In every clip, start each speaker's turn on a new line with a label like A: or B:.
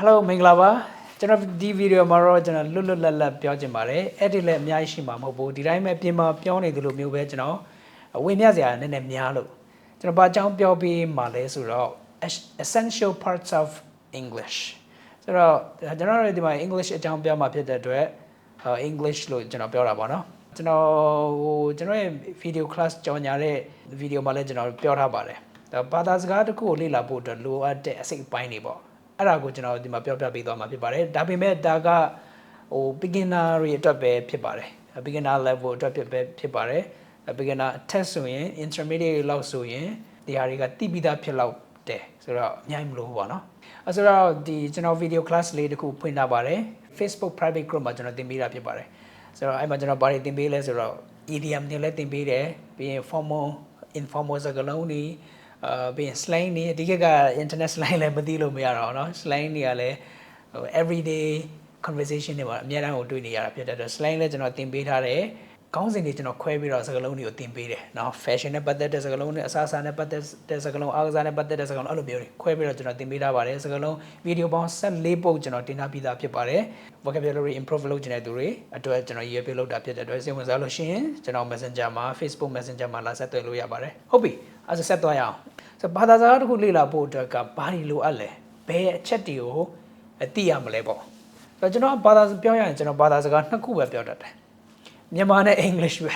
A: Hello မင်္ဂလာပါကျွန်တော်ဒီဗီဒီယိုမှာတော့ကျွန်တော်လွတ်လွတ်လပ်လပ်ပြောချင်ပါတယ်အဲ့ဒီလည်းအများကြီးရှိမှာမဟုတ်ဘူးဒီတိုင်းပဲပြင်မှာပြောနေသလိုမျိုးပဲကျွန်တော်ဝေမျှစရာနည်းနည်းများလို့ကျွန်တော်ဘာအကြောင်းပြောပြီးမှလဲဆိုတော့ essential parts of English ဆိုတော့ကျွန်တော်တို့ဒီမှာ English အကြောင်းပြောမှာဖြစ်တဲ့အတွက်English လို့ကျွန်တော်ပြောတာပေါ့နော်ကျွန်တော်ရဲ့ video class ကြော်ညာတဲ့ video မှာလည်းကျွန်တော်ပြောထားပါတယ်ဘာသာစကားတစ်ခုကိုလေ့လာဖို့အတွက်လိုအပ်တဲ့အစိတ်အပိုင်းတွေပေါ့အဲ့ဒါကိုကျွန်တော်ဒီမှာပြောပြပေးသွားမှာဖြစ်ပါတယ်ဒါပေမဲ့ဒါကbeginner တွေအတွက်ပဲဖြစ်ပါတယ် beginner level အတွက်ဖြစ်ပါတယ် beginner test ဆိုရင် intermediate လောက်ဆိုရင်ဒီဟာတွေကတိပြီးသားဖြစ်လောက်တယ်ဆိုတော့အများကြီးမလို့ပါနော်အဲ့ဆိုတော့ဒီကျွန်တော် video class လေးတစ်ခုဖွင့်ထားပါတယ် Facebook private group မှာကျွန်တော်သင်ပေးတာဖြစ်ပါတယ်ဆိုတော့အဲ့မှာကျွန်တော်ဘာတွေသင်ပေးလဲဆိုတော့ idiom တွေလည်းသင်ပေးတယ်ပြီးရင် formal informal စကားလုံးတွေပြီးရင် slang တွေအဓိက internet slang လည်းမသိလို့မရတော့เนาะ slang တွေကလည်းeveryday conversation တွေမှာအများအားကိုတွေ့နေရတာဖြစ်တဲ့အတွက် slang လည်းကျွန်တော်သင်ပေးထားတယ်ခေါင်းစဉ်တွေကျွန်တော်ခွဲပြီးတော့စကားလုံးတွေကိုသင်ပေးတယ်เนาะ fashion နဲ့ပတ်သက်တဲ့စကားလုံးတွေအစားအစာနဲ့ပတ်သက်တဲ့စကားလုံးအားကစားနဲ့ပတ်သက်တဲ့စကားလုံးအဲ့လိုမျိုးတွေခွဲပြီးတော့ကျွန်တော်သင်ပေးထားပါတယ်စကားလုံး video ပေါင်း14ပုတ်ကျွန်တော်တင်ထားပြီးသားဖြစ်ပါတယ် vocabulary improve လုပ်ချင်တဲ့သူတွေအတွက်ကျွန်တော်ရည်ရွယ်ပြုလုပ်တာဖြစ်တဲ့အတွက်စိတ်ဝင်စားလို့ရှိရင်ကျွန်တော် Messenger မှာ Facebook Messenger မှာလာဆက်သွယ်လို့ရပါတယ်ဟုတ်ပြီအဲ့ဒါဆက်သွားရအောင်ဆိုဘာသာစကားတစ်ခုလေ့လာဖို့အတွက်ကဘာတွေလိုအပ်လဲဘယ်အချက်တွေကိုသိရမလဲပေါ့ဆိုတော့ကျွန်တော်ဘာသာပြောရရင်ကျွန်တော်ဘာသာစကားနှစ်ခုပဲပြောတတ်တယ်မြန်မာနဲ့ English ပဲ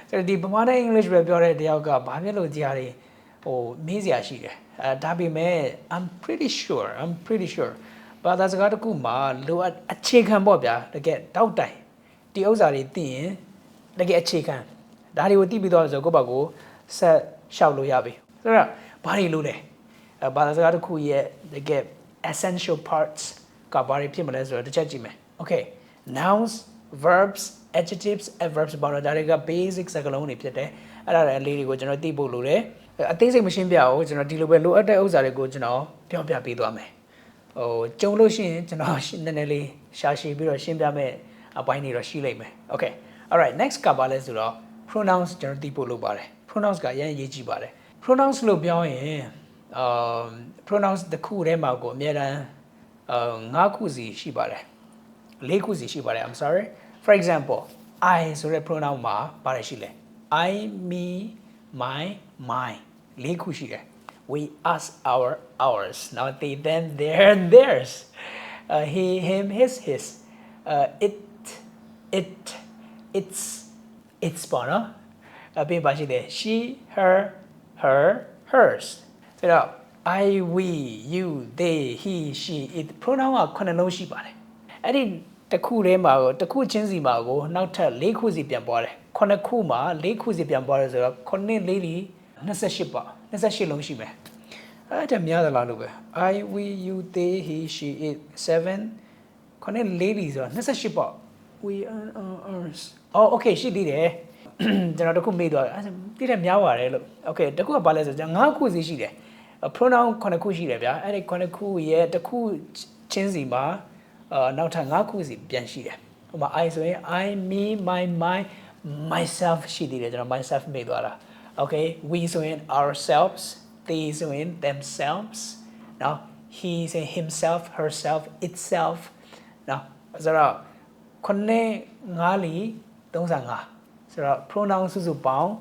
A: ဆိုတော့ဒီဗမာနဲ့ English ပဲပြောတဲ့တယောက်ကဘာဖြစ်လို့ကြားတွေမေးစရာရှိတယ်ဒါပေမဲ့ I'm pretty sure ဘာသာစကားတစ်ခုမှာလိုအပ်အခြေခံပေါ့ဗျာတကယ်တောက်တိုင်ဒီဥစ္စာတွေသိရင်တကယ်အခြေခံဒါတွေကိုသိပြီးတော့ဆိုကိုယ့်ဘာကိုဆက်ရှောက်လို့ရပြီဆိုတော့ဘာတွေလို့လဲဘာသာစကားတစ်ခုရဲ့တကယ် essential parts ကဘာတွေဖြစ်မလဲဆိုတော့တစ်ချက်ကြည့်မယ် okay nouns verbs adjectives adverbs ဘာလို့ဒါတွေက basic စကားလုံးတွေဖြစ်တယ်အဲ့ဒါလေးတွေကိုကျွန်တော်သိဖို့လိုတယ်အသေးစိတ်မရှင်းပြအောင်ကျွန်တော်ဒီလိုပဲလိုအပ်တဲ့ဥစ္စာတွေကိုကျွန်တော်ပြောပြပေးသွားမယ်ကြုံလို့ရှိရင်ကျွန်တော်နည်းနည်းလေးရှာရှည်ပြီးတော့ရှင်းပြမယ်အပိုင်းတွေတော့ရှိလိမ့်မယ် okay alright next ကဘာလဲဆိုတော့ pronouns ကျွန်တော်သိဖို့လိုပါတယ် pronouns ကအရင်ရေးကြည့်ပါတယ် pronouns လို့ပြောရင်pronouns တစ်ခုတည်းမှာကိုအများတန်း5ခုစီရှိပါတယ်4ခုစီရှိပါတယ် I'm sorry for example I ဆိုတဲ့ pronoun မှာဘာတွေရှိလဲ I me my mine 4ခုရှိတယ် we us ours now they them their theirs he him his it's ပေါ့နော်အပြင်ပါရှိတယ် she her hers ဆိုတော့ I we you they he she it pronoun က9လုံးရှိပါတယ်အဲ့ဒီတစ်ခုတည်းမှာကိုတစ်ခုချင်းစီမှာကိုနောက်ထပ်4ခုစီပြန်ပွားတယ်9ခုမှာ4ခုစီပြန်ပွားတယ်ဆိုတော့9 4 28ပါ28လုံးရှိမယ်အဲ့ဒါများသလားလို့ပဲ I we you they he she it 7 9 4ဆိုတော့28ပေါ့ we ours okay ရှိသေးတယ်ကျွန်တော်တခုမေးသွားတယ်တိတယ်များပါတယ်လို့ okay တခုကဘာလဲဆိုတော့5ခုစီရှိတယ် pronoun 9ခုရှိတယ်ဗျာအဲ့ဒီ9ခုရဲ့တစ်ခုချင်းစီမှာနောက်ထပ်5ခုစီပြန်ရှိတယ်ဟိုမှာ I ဆိုရင် I me my mine myself ရှိသေးတယ်ကျွန်တော် myself မေးသွားတာ okay we ဆိုရင် ourselves they ဆိုရင် themselves now he ဆိုရင် himself herself itself now ဆိုတော့9 5 35ဆိုတော့ pronoun စုစုပေါင်း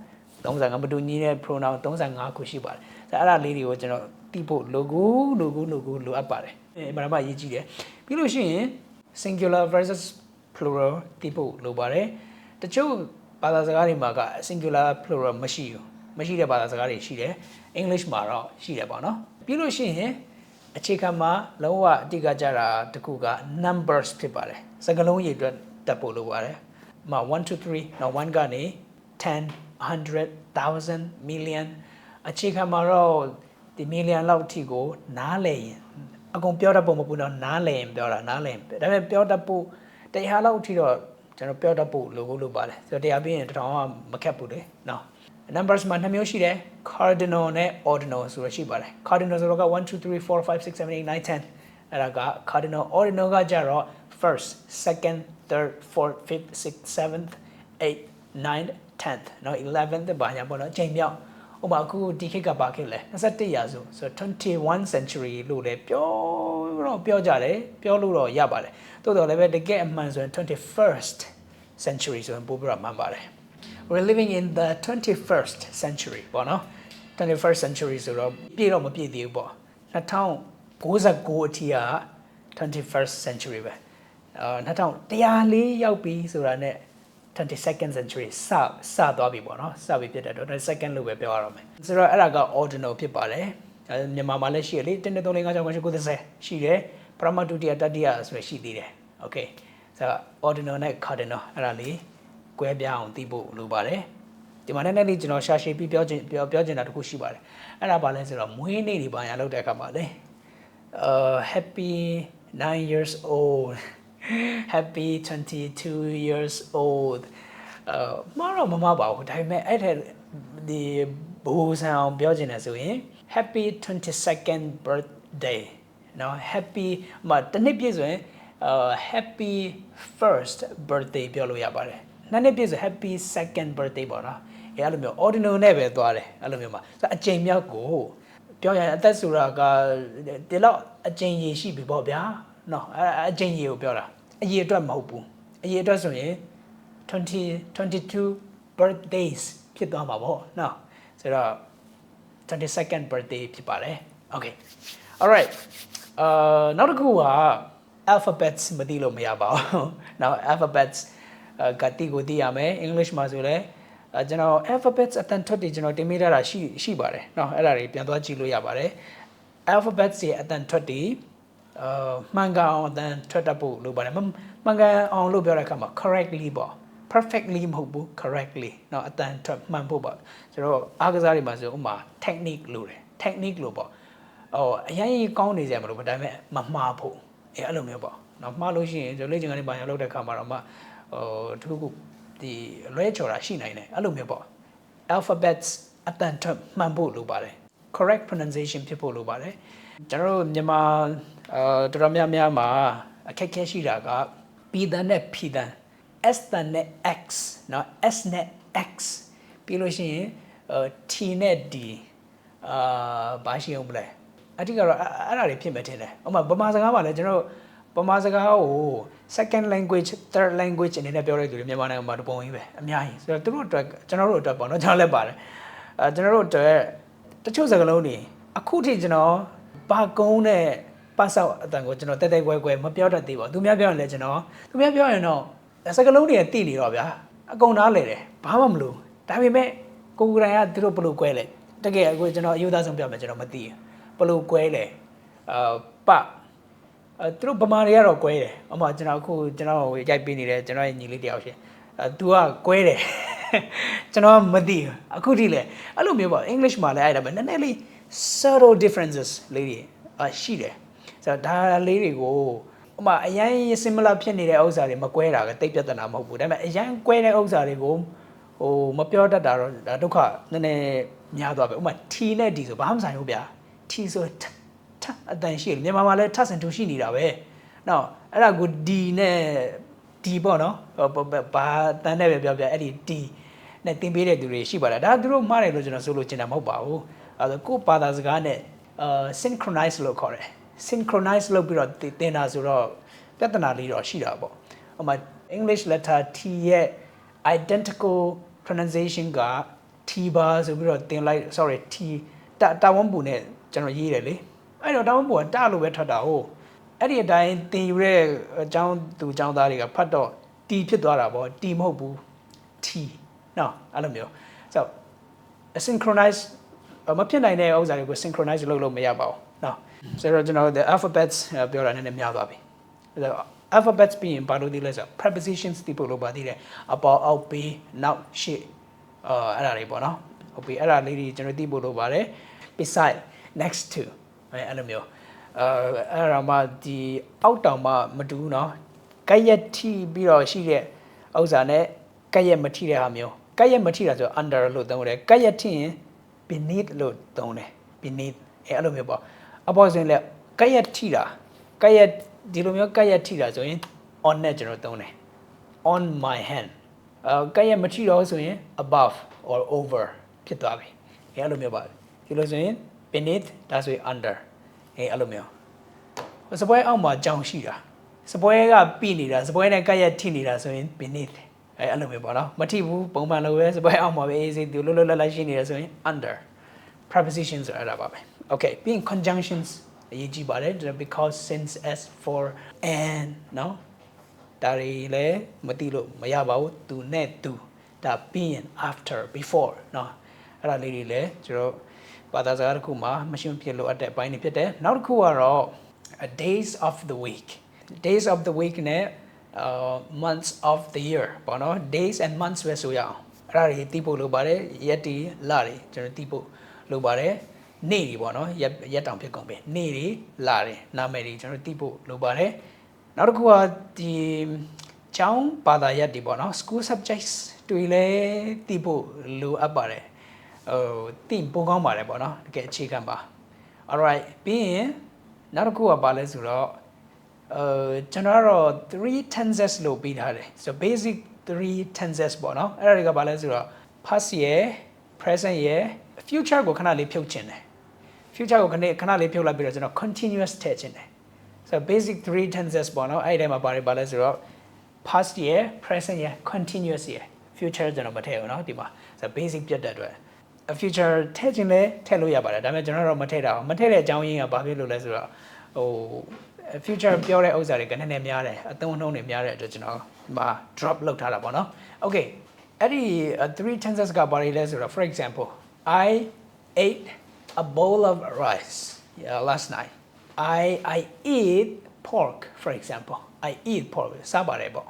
A: 35မတူညီတဲ့ pronoun 35ခုရှိပါတယ်ဆိုတော့အဲ့ဒါလေးတွေကိုကျွန်တော်သိဖို့လိုအပ်ပါတယ်အမှန်တမ်းအရေးကြီးတယ်ပြီးလို့ရှိရင် singular versus plural သိဖို့လိုပါတယ်တချို့ဘာသာစကားတွေမှာက singular plural မရှိတဲ့ဘာသာစကားတွေရှိတယ် English မှာတော့ရှိတယ်ပေါ့နော်ပြီးလို့ရှိရင်အခြေခံမှာလုံးဝအတိအကျကြတာတခုက numbers ဖြစ်ပါတယ်စကားလုံးရေအတွက်တက်ဖို့လိုပါတယ်1 2 3 now 1ကနေ10 100 1000 million အခြေခံမှာတော့ဒီ million လောက်အထိကိုနားလည်ရင်အကုန်ပြောတတ်ဖို့မပူတော့နားလည်ရင်ပြောတာနားလည်ဒါပေမဲ့ပြောတတ်ဖို့တရားလောက်အထိတော့ကျွန်တော်ပြောတတ်ဖို့လိုပါတယ်ဆိုတော့တရားပြီးရင်တောင်မခက်ဘူးလေနော် numbers မှာ2မျိုးရှိတယ် cardinal နဲ့ ordinal ဆိုရရှိပါတယ် cardinal ဆိုတော့က1 2 3 4 5 6 7 8 9 10အဲ့ဒါက cardinal ordinal ကကြတော့ first second third fourth fifth sixth seventh eighth ninth 10th နော် 11th ဘာညာပေါ့နော်အချိန်မြောက်ဥပမာအခုဒီခေတ်ကဘာခေတ်လဲ21ရာစုဆိုတော့21 century လို့လည်းပြော တော့ပြောကြတယ်ပြောလို့တော့ရပါတယ်တိုးတော်လည်းပဲတကယ်အမှန်ဆိုရင် 21st century ဆိုရင်ပို့ပြီးတော့မှန်ပါတယ် we're living in the 21st century ပေါ့နော် 21st century ဆိုတော့ပြည့်တော့မပြည့်သေးဘူးပေါ့2099အထိက 21st century ပဲ2104ရောက်ပြီဆိုတာနဲ့ 22nd century စသွားပြီပေါ့နော်စပြီဖြစ်တဲ့တော့ 22nd လို့ပဲပြောရတော့မယ်ဆိုတော့အဲ့ဒါက ordinal ဖြစ်ပါတယ်မြန်မာမှာလည်းရှိရလေ1 2 3 4 5 6 9 10ရှိတယ်ပရမဒုတိယတတိယဆိုရှိသေးတယ် okay ဆိုတော့ ordinal နဲ့ cardinal အဲ့ဒါလေးကွဲပြားအောင်သိဖို့လိုပါတယ်ဒီမှာလည်းကျွန်တော်ရှာရှည်ပြီးပြောချင်တာတခုရှိပါတယ်အဲ့ဒါပါလဲဆိုတော့မွေးနေ့တွေပါရလောက်တဲ့အခါမှာလေhappy 9 years old happy 22 years old မပါဘူးဒါပေမဲ့အဲ့တဲ့ဒီဘူဆန်အောင်ပြောချင်တယ်ဆိုရင် happy 22nd birthday နော် happy တနည်းပြည့်ဆိုရင်happy first birthday ပြောလို့ရပါတယ်နှစ်နှစ်ပြည့်ဆို happy second birthday ပေါ့နော်အဲ့လိုမျိုး ordinal နဲ့ပဲသွားတယ်အဲ့လိုမျိုးမှာအချိန်မြောက်ကိုပြောရရင်အသက်ဆိုတာကဒီလောက်အချိန်ရည်ရှိပြီပေါ့ဗျာနော်အချိန်ရည်ကိုပြောတာအရေးအတွက်မဟုတ်ဘူးအရေးအတွက်ဆိုရင်22 birthdays ဖြစ်သွားမှာပေါ့နော်ဆိုတော့ 22nd birthday ဖြစ်ပါတယ် okay alright နောက်တစ်ခုက alphabets မသိလို့မရပါဘူးနောက် alphabets ကတိကိုသိရမယ် English မှာဆိုလဲကျွန်တော် alphabets အတန်ထွက်တွေကျွန်တော်တင်မိထားတာရှိပါတယ်เนาะအဲ့ဒါတွေပြန်သွားကြည့်လို့ရပါတယ် alphabets ရဲ့အတန်ထွက်တွေမှန်ကန်အောင်အတန်ထွက်တတ်ဖို့လိုပါတယ်မှန်ကန်အောင်လို့ပြောတဲ့အခါမှာ correctly ပေါ့ perfectly မဟုတ်ဘူး correctly เนาะအတန်ထွက်မှန်ဖို့ပေါ့ဆိုတော့အားကစားတွေမှာဆိုဥပမာ technique လို့တယ် technique လို့ပေါ့အရင်ကောင်းနေကြမလို့ဒါပေမဲ့မမှားဖို့အဲ့လိုမျိုးပေါ့เนาะမှားလို့ရှိရင်ကျွန်တော်လေ့ကျင့်ခန်းတွေပါရလောက်တဲ့အခါမှာတော့မှတခုခုဒီလွဲချော်တာရှိနိုင်တယ်အဲ့လိုမျိုးပေါ့ alphabets အတန်ထွက်မှန်ဖို့လိုပါတယ် correct pronunciation ဖြစ်ဖို့လိုပါတယ်ကျွန်တော်တို့မြန်မာတော်တော်များများမှာအခက်အခဲရှိတာက p တန်နဲ့ p တန် s တန်နဲ့ x เนาะ s နဲ့ x ပြီးလို့ရှိရင်t နဲ့ d ဘာရှိအောင်မလဲအတိကတော့အဲ့ဒါတွေဖြစ်မယ်ထင်တယ်ဥပမာဗမာစကားမှာလည်းကျွန်တော်ဗမာစကားကို second language third language အနေနဲ့ပြောရတဲ့လူတွေမြန်မာနိုင်ငံမှာတပုံကြီးပဲအများကြီးဆိုတော့သူတို့အတွက်ကျွန်တော်တို့အတွက်ပေါ့နော်ကျွန်တော်လည်းပါတယ်ကျွန်တော်တို့အတွက်တချို့စကားလုံးတွေအခုထိကျွန်တော်ဘာကုန်းနဲ့ပတ်ဆောက်အတန်ကိုကျွန်တော်တဲတဲကွဲကွဲမပြောတတ်သေးပါဘူးသူများပြောရင်လည်းကျွန်တော်သူများပြောရင်တော့စကားလုံးတွေတိနေတော့ဗျာအကုန်သားလေတယ်ဘာမှမလို့ဒါပေမဲ့ကိုယ်တိုင်ကသူတို့ဘလို့ကွဲလဲတကယ်အခုကျွန်တော်အယူသားဆုံးပြောမယ်ကျွန်တော်မသိဘူးဘလို့ကွဲလဲပသူတို့ဗမာတွေကတော့ကွဲတယ်အမှကျွန်တော်အခုကျွန်တော်ရိုက်ပေးနေတယ်ကျွန်တော်ရဲ့ညီလေးတယောက်ရှင်သူကကွဲတယ်ကျွန်တော်မသိဘူးအခုထိလည်းအဲ့လိုမျိုးပေါ့ English မှာလည်းအဲ့ဒါပဲနည်းနည်းလေး subtle differences လေးတွေရှိတယ်ဆိုတော့ဒါလေးတွေကိုဥပမာအရင် similar ဖြစ်နေတဲ့ဥစ္စာတွေမကွဲတာကတိတ်ပြဿနာမဟုတ်ဘူးဒါပေမဲ့အရင်ကွဲတဲ့ဥစ္စာတွေကိုမပြောတတ်တာတော့ဒါဒုက္ခနည်းနည်းများသွားပဲဥပမာ T နဲ့ D ဆိုဘာမှမဆိုင်ဘူးဗျာ T ဆိုအတန်ရှိတယ်မြန်မာမှာလည်းထပ်ဆန်ထူရှိနေတာပဲနော်အဲ့ဒါကို D နဲ့ D ပေါ့နော်ဘာတန်နဲ့ပဲပြောအဲ့ဒီ D နဲ့သင်ပေးတဲ့သူတွေရှိပါလားဒါသူတို့မှားတယ်လို့ကျွန်တော်ဆိုလို့ချင်တာမဟုတ်ပါဘူးအဲ့ဒါကိုဘာသာစကားနဲ့synchronize လို့ခေါ်တယ် synchronize လုပ်ပြီးတော့သင်တာဆိုတော့ပြဿနာလေးတော့ရှိတာပေါ့ဥပမာ English letter T ရဲ့ identical pronunciation က T ပါဆိုပြီးတော့သင်လိုက် sorry T တာဝန်ပူနဲ့ကျွန်တော်ရေးတယ်လေအဲ့တော့တာဝန်ပူကတလို့ပဲထွက်တာဟုတ်အဲ့ဒီအတိုင်းသင်ယူတဲ့အကြောင်းသူအကြောင်းသားတွေကဖတ်တော့ T ဖြစ်သွားတာပေါ့ T မဟုတ်ဘူး T နော်အဲ့လိုမျိုးဆိုတော့ synchronize မဖြစ်နိုင်တဲ့ဥစ္စာတွေကို synchronize လုပ်လို့မရပါဘူးနော်ဆိုတော့ကျွန်တော် the alphabets ပြောတာနည်းနည်းများသွားပြီ alphabets ပြီးရင်ဘာလို့ဒီလဲဆိုတော့ prepositions တိပို့လို့ပါသေးတယ်အပေါ်အောက်ပေးနောက်ရှေ့အဲ့ဒါတွေပေါ့နော်ဟုတ်ပြီအဲ့ဒါလေးတွေကျွန်တော်သိဖို့လိုပါတယ် beside next to အဲ့လိုမျိုးအဲ့ဒါမှဒီအောက်တောင်မှမတူဘူးเนาะကက်ရက်ထိပြီးတော့ရှိတဲ့ဥစ္စာနဲ့ကက်ရက်မထိတဲ့ဟာမျိုးကက်ရက်မထိတာဆို under လို့သုံးတယ်ကက်ရက်ထိရင် beneath လို့သုံးတယ် beneath အဲ့လိုမျိုးပေါ့အပေါ်ဆိုရင်လည်းကက်ရက်ထိတာကက်ရက်ဒီလိုမျိုးကက်ရက်ထိတာဆိုရင် on နဲ့ကျွန်တော်သုံးတယ် on my hand ကက်ရက်မထိတော့ဆိုရင် above or over ဖြစ်သွားပြီအဲ့လိုမျိုးပါဒီလိုဆိုရင် beneath ဒါဆိုရင် under အဲ့လိုမျိုး စပွဲအောက်မှာကြောင်ရှိတာစပွဲကပြီးနေတာစပွဲနဲ့ကက်ရက်ထိနေတာဆိုရင် beneath အဲ့လိုမျိုးပေါ့နော်မထိဘူးပုံမှန်လိုပဲစပွဲအောက်မှာပဲအေးစေးသူလွတ်လွတ်လပ်လပ်ရှိနေတာဆိုရင် under prepositions ဆိုအဲ့ဒါပါပဲ okay being conjunctions အရေးကြီးပါတယ် because since as for and နော်ဒါတွေလည်းမသိလို့မရပါဘူးသူနဲ့သူဒါ being after before နော်အဲ့ဒါလေးတွေလည်းကျွန်တော်ဘာသာစကားတစ်ခုမှာမရှင်းဖြစ်လို့အပ်တဲ့အပိုင်းတွေဖြစ်တယ်နောက်တစ်ခုကတော့ days of the week days of the week နဲ့months of the year ပေါ့နော် days and months ပဲဆိုရအောင်အဲ့ဒါတွေသိဖို့လိုပါတယ်ရက်တွေလတွေကျွန်တော်သိဖို့လိုပါတယ်နေ့တွေပေါ့နော်ရက်တောင်ဖြစ်ကုန်ပြီနေ့တွေလတွေနာမည်တွေကျွန်တော်သိဖို့လိုပါတယ်နောက်တစ်ခုကဒီကျောင်းဘာသာရပ်တွေပေါ့နော် school subjects တွေလည်းသိဖို့လိုအပ်ပါတယ်သိပိုကောင်းပါတယ်ပေါ့နော်တကယ်အခြေခံပါ alright ပြီးရင်နောက်တစ်ခုကဘာလဲဆိုတော့ကျွန်တော်ကတော့3 tenses လို့ပြီးထားတယ် so basic 3 tenses ပေါ့နော်အဲ့ဒါတွေကဘာလဲဆိုတော့ past ရယ် present ရယ် future ကိုခဏလေးဖြုတ်ချင်တယ် future ကိုခဏလေးဖြုတ်လိုက်ပြီးတော့ကျွန်တော် continuous ထည့်ချင်တယ် so basic 3 tenses ပေါ့နော်အဲ့ဒီထဲမှာဘာလဲဆိုတော့ past ရယ် present ရယ် continuous ရယ် future ကျွန်တော်မထည့်ဘူးเนาะဒီမှာ so basic ပြတ်တဲ့အတွက် future ထည့်ချင်လဲထည့်လို့ရပါတယ်ဒါပေမဲ့ကျွန်တော်တော့မထည့်တာမထည့်တဲ့အကြောင်းရင်းကဘာဖြစ်လို့လဲဆိုတော့ဟို future ပြောတဲ့ဥစ္စာတွေကနည်းနည်းများတယ်အသုံးအနှုန်းတွေများတဲ့အတွက်ကျွန်တော်ဒီမှာ drop လုပ်ထားတာပေါ့နော် okay အဲ့ဒီ3 tenses ကဘာတွေလဲဆိုတော့ for example I ate a bowl of rice last night I eat pork for example I eat pork စားပါတယ်ပေါ့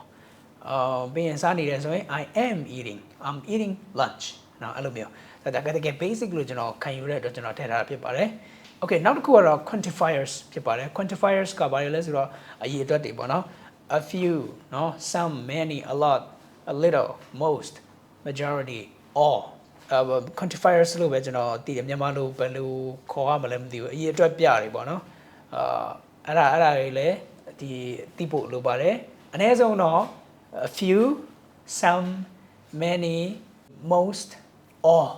A: ပြီးရင်စားနေတယ်ဆိုရင် I am eating I'm eating lunch နော်အဲ့လိုမျိုးဒါကတကယ် basic လို့ကျွန်တော်ခံယူရတဲ့အတွက်ကျွန်တော်ထည့်ထားတာဖြစ်ပါတယ် okay နောက်တစ်ခုကတော့ quantifiers ဖြစ်ပါတယ် quantifiers ကဘာလဲဆိုတော့အရေးအတွက်တွေပေါ့နော် a few နော် some many a lot a little most majority all quantifiers လို့ပဲကျွန်တော်သိတယ်မြန်မာလိုဘယ်လိုခေါ်ရမလဲမသိဘူးအရေးအတွက်ပြတွေပေါ့နော်အဲ့ဒါတွေလည်းဒီသိဖို့လိုပါတယ်အနည်းဆုံးတော့ a few some many most all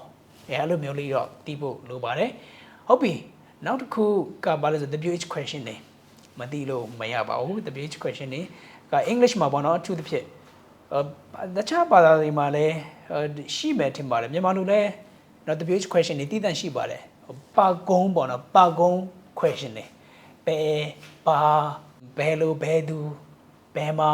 A: အဲ့လိုမျိုးလေးတော့သိဖို့လိုပါတယ်ဟုတ်ပြီနောက်တစ်ခုကဘာလဲဆို WH question တွေမသိလို့မရပါဘူး WH question တွေက English မှာပေါ့နော်အထူးသဖြင့်တခြားဘာသာတွေမှာလည်းရှိမယ်ထင်ပါတယ်မြန်မာလိုလည်းနော် WH question တွေတည်တံ့ရှိပါတယ်ပါကုန်းပေါ့နော်ပါကုန်း question တွေဘယ်ပါဘယ်လိုဘယ်သူဘယ်မှာ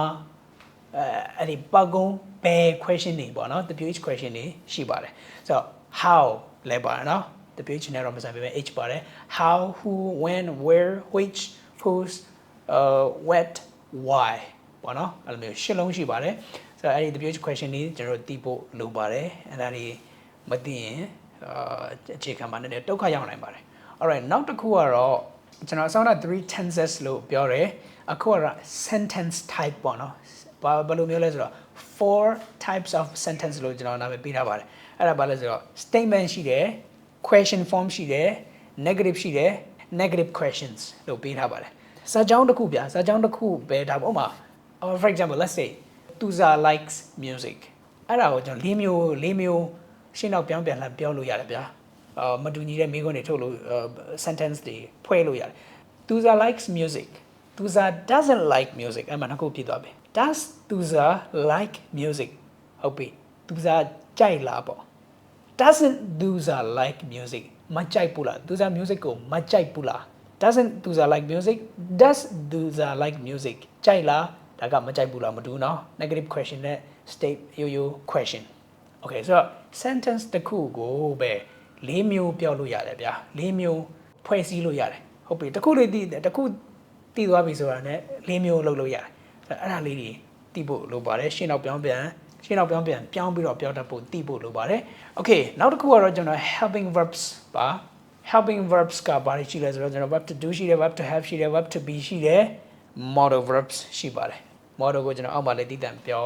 A: အဲ့ဒီပါကုန်းဘယ် question တွေပေါ့နော် WH question တွေရှိပါတယ်ဆိုတော့ how လဲပါနော် WH နဲ့တော့မဆိုင်ပေမဲ့ H ပါတယ် how who when where which whose what why ပေါ့နော်အဲ့လိုမျိုးရှင်းလုံးရှိပါတယ်ဆိုတော့အဲ့ဒီ WH question တွေကျွန်တော်တို့သိဖို့လိုပါတယ်အဲ့ဒါတွေမသိရင်အခြေခံမှာနည်းနည်းဒုက္ခရောက်နိုင်ပါတယ် alright နောက်တစ်ခုကတော့ကျွန်တော်အစောက3 tenses လို့ပြောတယ်အခုကတော့ sentence type ပေါ့နော်ဘာလိုမျိုးလဲဆိုတော့ 4 types of sentence လို့ကျွန်တော်နာမည်ပေးထားပါတယ်အဲ့ဒါဘာလဲဆိုတော့ statement ရှိတယ် question form ရှိတယ် negative ရှိတယ် negative questions လို့ပေးထားပါတယ်စာကြောင်းတစ်ခုဗျာစာကြောင်းတစ်ခုပဲဒါပေါ့မှာ for example let's say Tuza likes music အဲ့ဒါကိုကျွန်တော်၄မျိုးရှင်းတော့ပြောင်းပြန်လာပြောလို့ရတယ်ဗျာမတူညီတဲ့မိကုန်းတွေထုတ်လို့ sentence တွေဖွဲ့လို့ရတယ် Tuza likes music Tuza doesn't like music အဲ့မှာနှစ်ခုဖြစ်သွားပြီ Does Tuza like music ဟုတ်ပြီ Tuza ကြိုက်လားပေါ့ Doesn't Tuza like music မကြိုက်ဘူးလား Tuza music ကိုမကြိုက်ဘူးလား Doesn't Tuza like music Does Tuza like music ကြိုက်လားဒါကမကြိုက်ဘူးလားမတူနော် negative question နဲ့ state yo question okay so sentence တစ်ခုကိုပဲ၄မျိုးပြောလို့ရတယ်ဗျာ၄မျိုးဖွဲ့စည်းလို့ရတယ်ဟုတ်ပြီတစ်ခုလေးတစ်ခုတည်သွားပြီဆိုတာနဲ့၄မျိုးလုပ်လို့ရတယ်အဲ့ဒါလေးတွေတည်ဖို့လိုပါတယ်ရှင်းတော့ပြောင်းပြန်ပြောင်းပြီးတော့ပြောတတ်ဖို့တည်ဖို့လိုပါတယ် okay နောက်တစ်ခုကတော့ကျွန်တော် helping verbs ပါ helping verbs ကဘာတွေရှိလဲဆိုတော့ကျွန်တော် verb to do ရှိတယ် verb to have ရှိတယ် verb to be ရှိတယ် modal verbs ရှိပါတယ် model ကိုကျွန်တော်အောက်မှာလေးတည်တံ့ပြော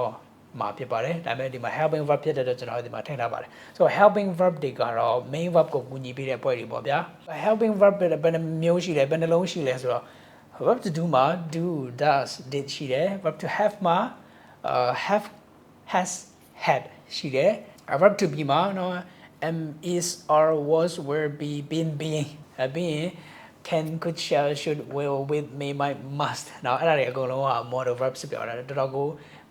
A: မှာဖြစ်ပါတယ်ဒါပေမဲ့ဒီမှာ helping verb ဖြစ်တဲ့အတွက်ကျွန်တော်ဒီမှာထည့်ထားပါတယ် so helping verb တွေကတော့ main verb ကိုကူညီပေးတဲ့ပွဲတွေပေါ့ဗျာ helping verb ဘယ်နှမျိုးရှိလဲဘယ်နှလုံးရှိလဲဆိုတော့ verb to do မှာ do does did ရှိတယ် verb to have မှာhave has had ရှိတယ် verb to be မှာနော်am is are was were be been being ပြီးရင် can could shall should will with may might must နော်အဲ့ဒါတွေအကုန်လုံးက modal verbs ပြောတာတော်တော်ကို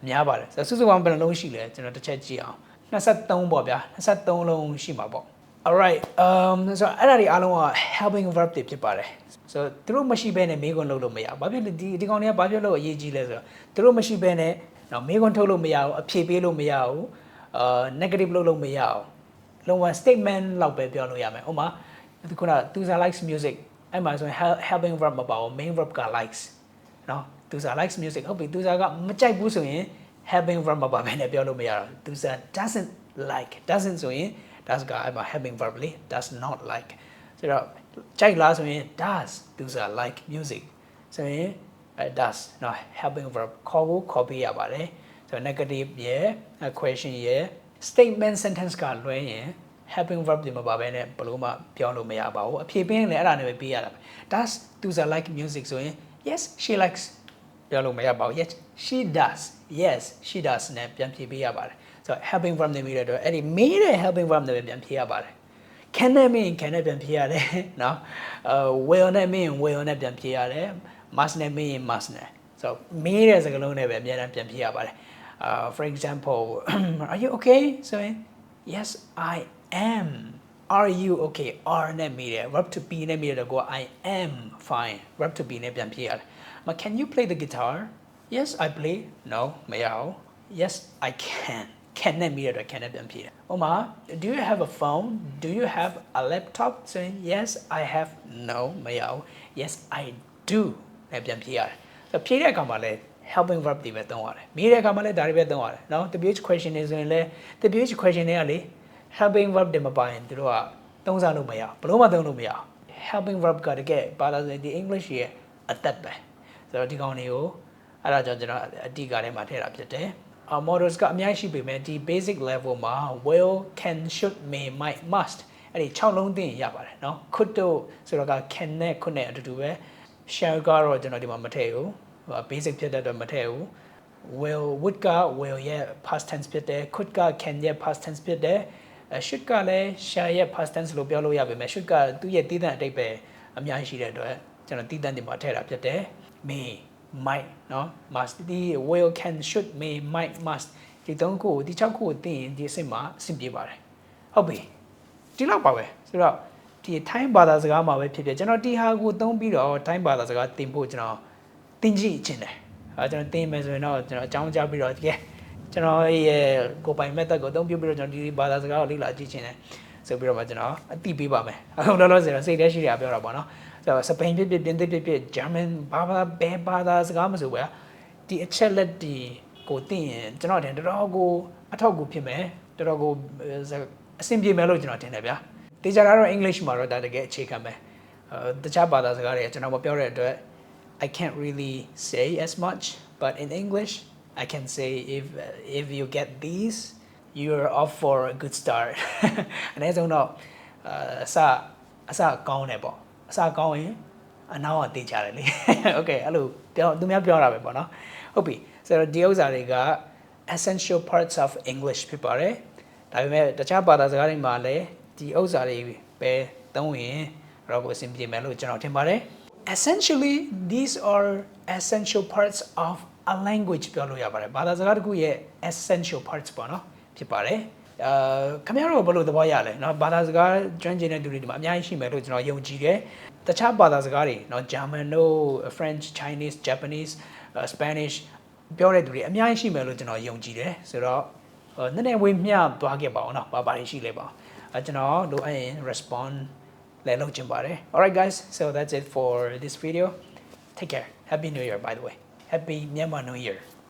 A: များပါတယ်ဆိုတော့စုစုပေါင်းဘယ်နှလုံးရှိလဲကျွန်တော်တစ်ချက်ကြည့်အောင်23ပေါ့ဗျာ23လုံးရှိမှာပေါ့ alright so အဲ့ဒါတွေအားလုံးက helping verb တွေဖြစ်ပါတယ်ဆိုတော့သူတို့မရှိဘဲနဲ့မေးခွန်းလုပ်လို့မရဘူးဘာဖြစ်လဲဒီကောင်တွေကဘာဖြစ်လို့အရေးကြီးလဲဆိုတော့သူတို့မရှိဘဲနဲ့နော်မေးခွန်းထုတ်လို့မရဘူးအဖြေပေးလို့မရဘူးnegative လုပ်လို့မရဘူးလုံးဝ statement လောက်ပဲပြောလို့ရမယ်ဥပမာခုနသူစား likes music အဲ့မှာဆိုရင် helping verb မပါဘူး main verb က likes နော်သူစား likes music ဟုတ်ပြီသူစားကမကြိုက်ဘူးဆိုရင် helping verb မပါဘဲနဲ့ပြောလို့မရတော့သူစား doesn't like doesn't ဆိုရင် does ကအဲ့မှာ helping verb လေ does not like ဆိုတော့ကြိုက်လားဆိုရင် does သူစား like music ဆိုရင် does နော် helping verb ခေါ်ဖို့ခေါ်ပေးရပါတယ်ဆိုတော့ negative ရဲ့ question ရဲ့ statement sentence ကလွှဲရင် helping verb တွေမပါဘဲနဲ့ဘယ်လိုမှပြောလို့မရပါဘူးအဖြေပေးရင်လည်းအဲ့ဒါနဲ့ပဲပေးရတာပဲ does သူစား like music ဆိုရင် yes she likes ပြောလို့မရပါဘူး yes she does yes she does နဲ့ပြန်ဖြေပေးရပါတယ်ဆိုတော့ helping verb နဲ့ပြီးတဲ့အတွက်အဲ့ဒီမေးတဲ့ helping verb နဲ့ပဲပြန်ဖြေရပါတယ် can နဲ့မေးရင် can နဲ့ပြန်ဖြေရတယ်နော်will နဲ့မေးရင် will နဲ့ပြန်ဖြေရတယ် must နဲ့မေးရင် must နဲ့ဆိုတော့မေးတဲ့စကားလုံးနဲ့ပဲအများအားပြန်ဖြေရပါတယ်for example are you okay ဆိုရင် yes I am are you okay are နဲ့မေးတယ် verb to be နဲ့မေးတယ်ကို I am fine verb to be နဲ့ပြန်ဖြေရတယ်can you play the guitar yes I play no မရဘူး yes I can နဲ့မေးတယ် can နဲ့ပြန်ဖြေတယ်ဥပမာ do you have a phone do you have a laptop ဆိုရင် yes I have no မရဘူး yes I do နဲ့ပြန်ဖြေရတယ်ဆိုတော့ဖြေတဲ့အခါမှာလည်း helping verb တွေပဲသုံးရတယ်မေးတဲ့အခါမှာလည်းဒါတွေပဲသုံးရတယ်နော် the BH question တွေဆိုရင်လည်း the BH question တွေကလေ helping verb တွေမပါရင်သူတို့ကသုံးစားလို့မရဘူးဘယ်လို့မှသုံးလို့မရဘူး helping verb ကတကယ်ဘာသာစကားဒီ English ရဲ့အသက်ပဲဆိုတော့ဒီကောင်တွေကိုအဲ့ဒါကြောင့်ကျွန်တော်အတိကထဲမှာထည့်တာဖြစ်တယ်models ကအများကြီးရှိပေမဲ့ဒီ basic level မှာ will can should may might must အဲ့ဒီ6လုံးသိရင်ရပါတယ်เนาะ could တို့ဆိုတော့က can နဲ့ could နဲ့အတူတူပဲ shall ကတော့ကျွန်တော်ဒီမှာမထည့်ဘူး basic ဖြစ်တဲ့အတွက်မထည့်ဘူး will would က will ရဲ့ past tense ဖြစ်တယ် could က can ရဲ့ past tense ဖြစ်တယ် should ကလည်း shall ရဲ့ past tense လို့ပြောလို့ရပေမဲ့ should ကသူ့ရဲ့တည်တဲ့အတိတ်ပဲအများကြီးရှိတဲ့အတွက်ကျွန်တော်တည်တဲ့ဒီမှာထည့်တာဖြစ်တယ် may might เนาะ must ဒီ will can should may might must ဒီ3ခုဒီ6ခုကိုသိရင်ဒီအစစ်မှာအဆင်ပြေပါတယ်ဟုတ်ပြီဒီလောက်ပါပဲဆိုတော့ဒီထိုင်းဘာသာစကားမှာပဲဖြစ်ဖြစ်ကျွန်တော်ဒီဟာကိုသုံးပြီးတော့ထိုင်းဘာသာစကားသင်ဖို့ကျွန်တော်သင်ကြည့်ခြင်းတယ်ကျွန်တော်သင်မယ်ဆိုရင်တော့ကျွန်တော်အကြောင်းကြားပြီးတော့ဒီကျွန်တော်ရဲ့ကိုပိုင် method ကိုအသုံးပြုပြီးတော့ကျွန်တော်ဒီဘာသာစကားကိုလေ့လာကြည့်ခြင်းတယ်ဆိုပြီးတော့မှကျွန်တော်အသိပေးပါမယ်အခုလောလောဆယ်တော့စိတ်ထဲရှိတာပြောတာပေါ့နော်ဆိုတော့စပိန်ဖြစ်ဖြစ်ပြင်သစ်ဖြစ်ဖြစ်ဂျာမန်ဘာသာစကားမဆိုပဲဒီအချက်လက်ဒီကိုသိရင်ကျွန်တော်တင်တော်တော်ကိုအထောက်အကူဖြစ်မယ်တော်တော်ကိုအဆင်ပြေမယ်လို့ကျွန်တော်ထင်တယ်ဗျာတေချာတော့ English မှာတော့ဒါတကယ်အခြေခံပဲတခြားဘာသာစကားတွေကျွန်တော်မပြောတဲ့အတွက် I can't really say as much but in English I can say if you get these you're off for a good start အနေဆုံးတော့အစကောင်းတယ်ပေါ့အစကောင်းရင်အနောက်ကတေချာတယ်လေ okay အဲ့လိုသူများပြောတာပဲပေါ့နော်ဟုတ်ပြီဆိုတော့ဒီဥစ္စာတွေက essential parts of English ဖြစ်ပါတယ်ဒါပေမဲ့တခြားဘာသာစကားတွေမှာလည်းဒီဥစ္စာတွေပဲသုံးရင်တော့ကိုအဆင်ပြေမယ်လို့ကျွန်တော်ထင်ပါတယ် essentially these are essential parts of a language ပြောလို့ရပါတယ်ဘာသာစကားတစ်ခုရဲ့ essential parts ပေါ့နော်ဖြစ်ပါတယ်ခင်ဗျားတို့ဘယ်လိုသဘောရလဲเนาะဘာသာစကားကျွမ်းကျင်တဲ့သူတွေဒီမှာအများကြီးရှိမယ်လို့ကျွန်တော်ယုံကြည်တယ်တခြားဘာသာစကားတွေเนาะ German တို့ French Chinese Japanese Spanish ပြောတဲ့သူတွေအများကြီးရှိမယ်လို့ကျွန်တော်ယုံကြည်တယ်ဆိုတော့နည်းနည်းဝေးမျှသွားခဲ့ပါအောင်เนาะဘာတွေရှိလဲပါကျွန်တော်လိုအပ်ရင် respond လဲလုပ်ချင်ပါတယ် alright guys so that's it for this video take care happy new year by the way happy Myanmar New Year